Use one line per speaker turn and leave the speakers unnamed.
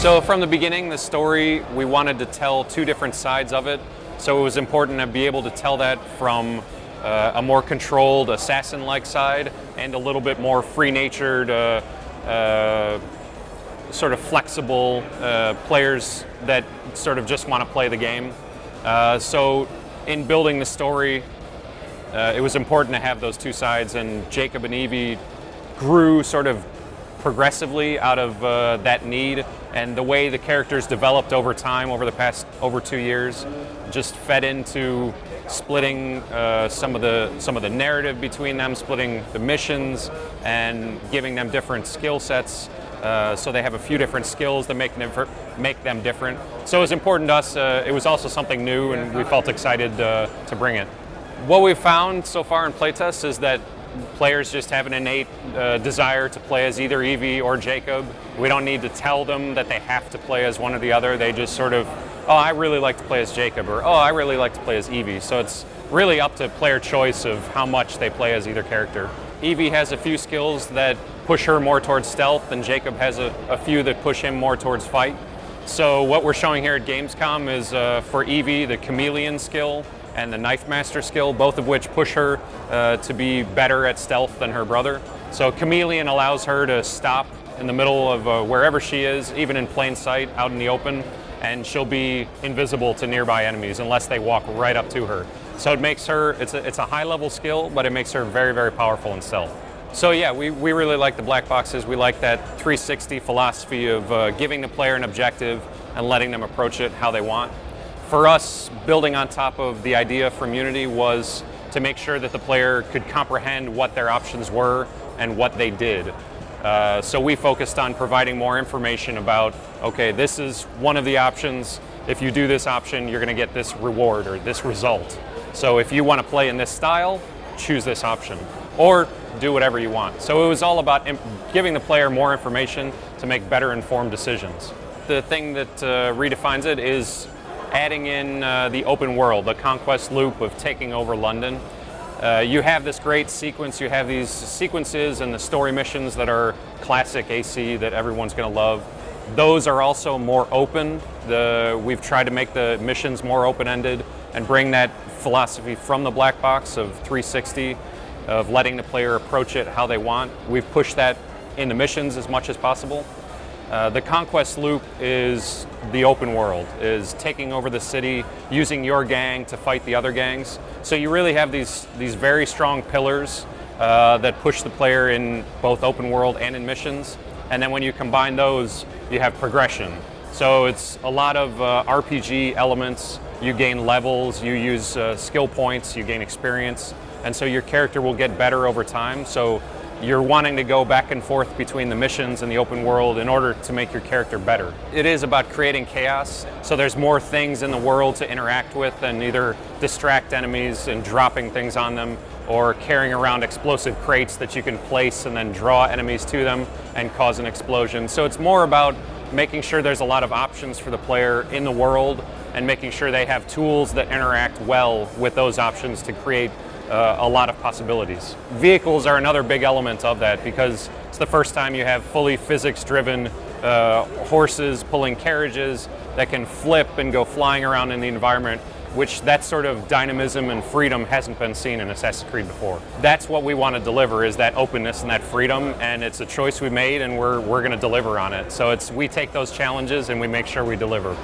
So from the beginning, the story, we wanted to tell two different sides of it. So it was important to be able to tell that from a more controlled, assassin-like side, and a little bit more free-natured, sort of flexible players that sort of just want to play the game. So in building the story, it was important to have those two sides, and Jacob and Evie grew sort of progressively out of that need, and the way the characters developed over time, over the past over 2 years, just fed into splitting some of the narrative between them, splitting the missions, and giving them different skill sets. So they have a few different skills that make them different. So it was important to us. It was also something new, and we felt excited to bring it. What we've found so far in playtests is that players just have an innate desire to play as either Evie or Jacob. We don't need to tell them that they have to play as one or the other. They just sort of, oh, I really like to play as Jacob, or oh, I really like to play as Evie. So it's really up to player choice of how much they play as either character. Evie has a few skills that push her more towards stealth, and Jacob has a few that push him more towards fight. So what we're showing here at Gamescom is for Evie, the Chameleon skill and the Knife Master skill, both of which push her to be better at stealth than her brother. So Chameleon allows her to stop in the middle of wherever she is, even in plain sight, out in the open, and she'll be invisible to nearby enemies unless they walk right up to her. So it makes her, it's a high level skill, but it makes her very, very powerful in stealth. So yeah, we really like the black boxes. We like that 360 philosophy of giving the player an objective and letting them approach it how they want. For us, building on top of the idea from Unity was to make sure that the player could comprehend what their options were and what they did. So we focused on providing more information about, okay, this is one of the options. If you do this option, you're going to get this reward or this result. So if you want to play in this style, choose this option, or do whatever you want. So it was all about giving the player more information to make better informed decisions. The thing that redefines it is adding in the open world, the conquest loop of taking over London. You have this great sequence, you have these sequences and the story missions that are classic AC that everyone's going to love. Those are also more open. We've tried to make the missions more open-ended and bring that philosophy from the black box of 360, of letting the player approach it how they want. We've pushed that in the missions as much as possible. The conquest loop is the open world, is taking over the city, using your gang to fight the other gangs. So you really have these very strong pillars that push the player in both open world and in missions. And then when you combine those, you have progression. So it's a lot of RPG elements. You gain levels, you use skill points, you gain experience, and so your character will get better over time. So you're wanting to go back and forth between the missions and the open world in order to make your character better. It is about creating chaos, so there's more things in the world to interact with and either distract enemies and dropping things on them, or carrying around explosive crates that you can place and then draw enemies to them and cause an explosion. So it's more about making sure there's a lot of options for the player in the world and making sure they have tools that interact well with those options to create a lot of possibilities. Vehicles are another big element of that because it's the first time you have fully physics-driven horses pulling carriages that can flip and go flying around in the environment, which that sort of dynamism and freedom hasn't been seen in Assassin's Creed before. That's what we want to deliver, is that openness and that freedom, and it's a choice we made and we're going to deliver on it. So we take those challenges and we make sure we deliver.